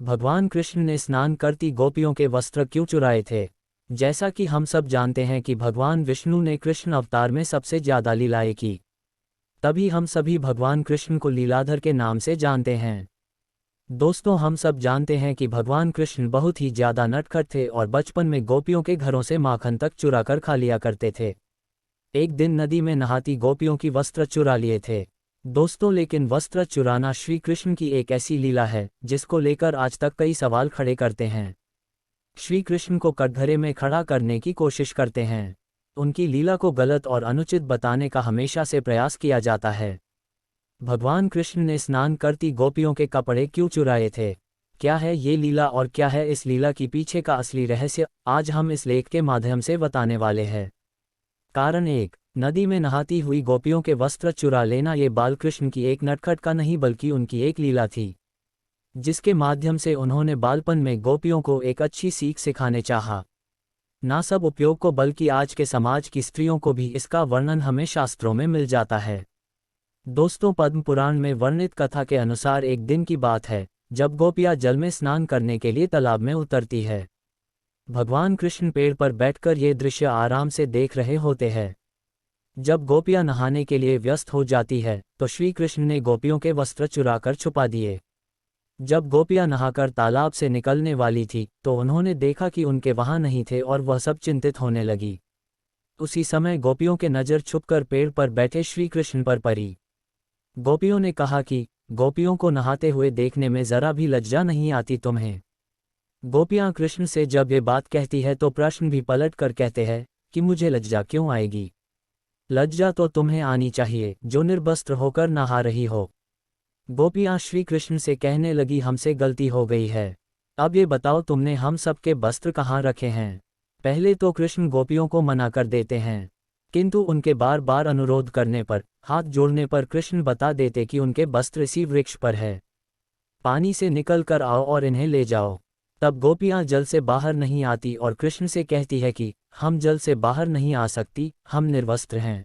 भगवान कृष्ण ने स्नान करती गोपियों के वस्त्र क्यों चुराए थे? जैसा कि हम सब जानते हैं कि भगवान विष्णु ने कृष्ण अवतार में सबसे ज्यादा लीलाएं की, तभी हम सभी भगवान कृष्ण को लीलाधर के नाम से जानते हैं। दोस्तों, हम सब जानते हैं कि भगवान कृष्ण बहुत ही ज्यादा नटखट थे और बचपन में गोपियों के घरों से माखन तक चुरा कर खा लिया करते थे। एक दिन नदी में नहाती गोपियों की वस्त्र चुरा लिए थे। दोस्तों, लेकिन वस्त्र चुराना श्री कृष्ण की एक ऐसी लीला है जिसको लेकर आज तक कई सवाल खड़े करते हैं। श्री कृष्ण को कटघरे में खड़ा करने की कोशिश करते हैं। उनकी लीला को गलत और अनुचित बताने का हमेशा से प्रयास किया जाता है। भगवान कृष्ण ने स्नान करती गोपियों के कपड़े क्यों चुराए थे? क्या है ये लीला और क्या है इस लीला की पीछे का असली रहस्य, आज हम इस लेख के माध्यम से बताने वाले हैं। कारण 1, नदी में नहाती हुई गोपियों के वस्त्र चुरा लेना। ये बालकृष्ण की एक नटखट का नहीं बल्कि उनकी एक लीला थी, जिसके माध्यम से उन्होंने बालपन में गोपियों को एक अच्छी सीख सिखाने चाहा। ना सब उपयोग को बल्कि आज के समाज की स्त्रियों को भी इसका वर्णन हमें शास्त्रों में मिल जाता है। दोस्तों, पद्म पुराण में वर्णित कथा के अनुसार एक दिन की बात है जब गोपियां जल में स्नान करने के लिए तालाब में उतरती है। भगवान कृष्ण पेड़ पर बैठकर ये दृश्य आराम से देख रहे होते हैं। जब गोपियां नहाने के लिए व्यस्त हो जाती है तो श्री कृष्ण ने गोपियों के वस्त्र चुराकर छुपा दिए। जब गोपियां नहाकर तालाब से निकलने वाली थी तो उन्होंने देखा कि उनके वहां नहीं थे और वह सब चिंतित होने लगी। उसी समय गोपियों के नज़र छुपकर पेड़ पर बैठे श्री कृष्ण पर पड़ी। गोपियों ने कहा कि गोपियों को नहाते हुए देखने में जरा भी लज्जा नहीं आती तुम्हें? गोपियां कृष्ण से जब ये बात कहती है तो प्रश्न भी पलट कर कहते हैं कि मुझे लज्जा क्यों आएगी? लज्जा तो तुम्हें आनी चाहिए जो निर्वस्त्र होकर नहा रही हो। गोपियां श्री कृष्ण से कहने लगी, हमसे गलती हो गई है, अब ये बताओ तुमने हम सबके वस्त्र कहाँ रखे हैं? पहले तो कृष्ण गोपियों को मना कर देते हैं, किंतु उनके बार बार अनुरोध करने पर, हाथ जोड़ने पर कृष्ण बता देते कि उनके वस्त्र इसी वृक्ष पर है, पानी से निकल कर आओ और इन्हें ले जाओ। तब गोपियां जल से बाहर नहीं आती और कृष्ण से कहती है कि हम जल से बाहर नहीं आ सकती, हम निर्वस्त्र हैं।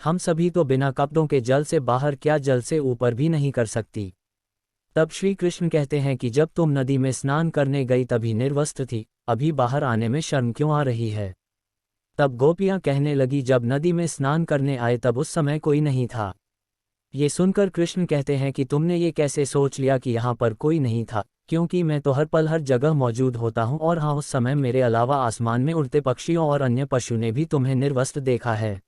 हम सभी तो बिना कपड़ों के जल से बाहर क्या जल से ऊपर भी नहीं कर सकती। तब श्री कृष्ण कहते हैं कि जब तुम नदी में स्नान करने गई तभी निर्वस्त्र थी, अभी बाहर आने में शर्म क्यों आ रही है? तब गोपियां कहने लगी, जब नदी में स्नान करने आए तब उस समय कोई नहीं था। ये सुनकर कृष्ण कहते हैं कि तुमने ये कैसे सोच लिया कि यहाँ पर कोई नहीं था, क्योंकि मैं तो हर पल हर जगह मौजूद होता हूँ और हाँ, उस समय मेरे अलावा आसमान में उड़ते पक्षियों और अन्य पशु ने भी तुम्हें निर्वस्त्र देखा है।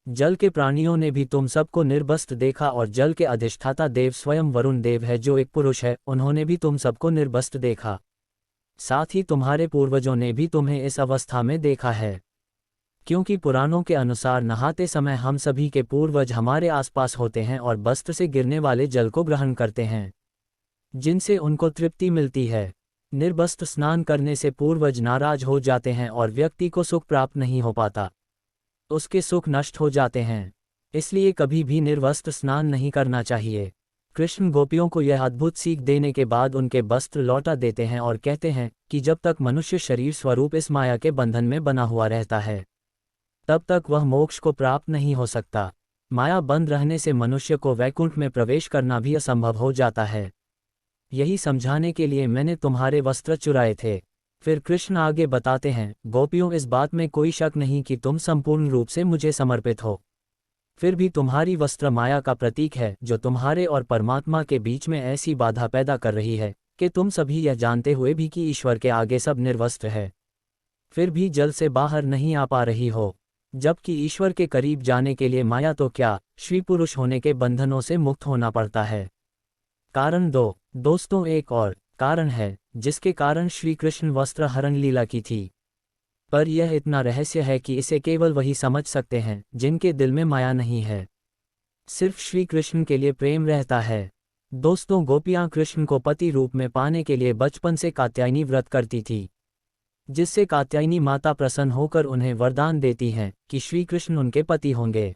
जल के प्राणियों ने भी तुम सबको निर्वस्त्र देखा और जल के अधिष्ठाता देव स्वयं वरुण देव है जो एक पुरुष है, उन्होंने भी तुम सबको निर्वस्त्र देखा। साथ ही तुम्हारे पूर्वजों ने भी तुम्हें इस अवस्था में देखा है, क्योंकि पुराणों के अनुसार नहाते समय हम सभी के पूर्वज हमारे आसपास होते हैं और वस्त्र से गिरने वाले जल को ग्रहण करते हैं, जिनसे उनको तृप्ति मिलती है। निर्वस्त्र स्नान करने से पूर्वज नाराज हो जाते हैं और व्यक्ति को सुख प्राप्त नहीं हो पाता, उसके सुख नष्ट हो जाते हैं। इसलिए कभी भी निर्वस्त्र स्नान नहीं करना चाहिए। कृष्ण गोपियों को यह अद्भुत सीख देने के बाद उनके वस्त्र लौटा देते हैं और कहते हैं कि जब तक मनुष्य शरीर स्वरूप इस माया के बंधन में बना हुआ रहता है तब तक वह मोक्ष को प्राप्त नहीं हो सकता। माया बंद रहने से मनुष्य को वैकुंठ में प्रवेश करना भी असंभव हो जाता है। यही समझाने के लिए मैंने तुम्हारे वस्त्र चुराए थे। फिर कृष्ण आगे बताते हैं, गोपियों, इस बात में कोई शक नहीं कि तुम संपूर्ण रूप से मुझे समर्पित हो। फिर भी तुम्हारी वस्त्र माया का प्रतीक है जो तुम्हारे और परमात्मा के बीच में ऐसी बाधा पैदा कर रही है कि तुम सभी यह जानते हुए भी कि ईश्वर के आगे सब निर्वस्त्र है, फिर भी जल से बाहर नहीं आ पा रही हो। जबकि ईश्वर के करीब जाने के लिए माया तो क्या, श्री पुरुष होने के बंधनों से मुक्त होना पड़ता है। कारण 2, दोस्तों, एक और कारण है जिसके कारण श्री कृष्ण वस्त्र हरण लीला की थी, पर यह इतना रहस्य है कि इसे केवल वही समझ सकते हैं जिनके दिल में माया नहीं है, सिर्फ श्री कृष्ण के लिए प्रेम रहता है। दोस्तों, गोपियां कृष्ण को पति रूप में पाने के लिए बचपन से कात्यायनी व्रत करती थी, जिससे कात्यायनी माता प्रसन्न होकर उन्हें वरदान देती हैं कि श्री कृष्ण उनके पति होंगे।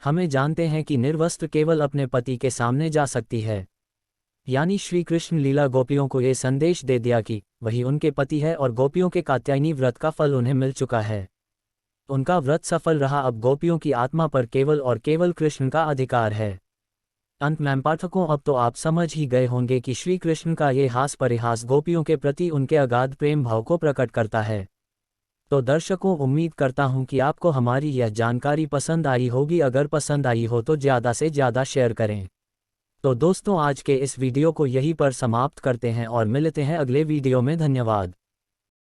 हमें जानते हैं कि निर्वस्त्र केवल अपने पति के सामने जा सकती है, यानी श्री कृष्ण लीला गोपियों को ये संदेश दे दिया कि वही उनके पति है और गोपियों के कात्यायनी व्रत का फल उन्हें मिल चुका है। उनका व्रत सफल रहा, अब गोपियों की आत्मा पर केवल और केवल कृष्ण का अधिकार है। अंत में पाठकों, अब तो आप समझ ही गए होंगे कि श्री कृष्ण का ये हास परिहास गोपियों के प्रति उनके अगाध प्रेम भाव को प्रकट करता है। तो दर्शकों, उम्मीद करता हूं कि आपको हमारी यह जानकारी पसंद आई होगी। अगर पसंद आई हो तो ज़्यादा से ज़्यादा शेयर करें। तो दोस्तों, आज के इस वीडियो को यहीं पर समाप्त करते हैं और मिलते हैं अगले वीडियो में। धन्यवाद।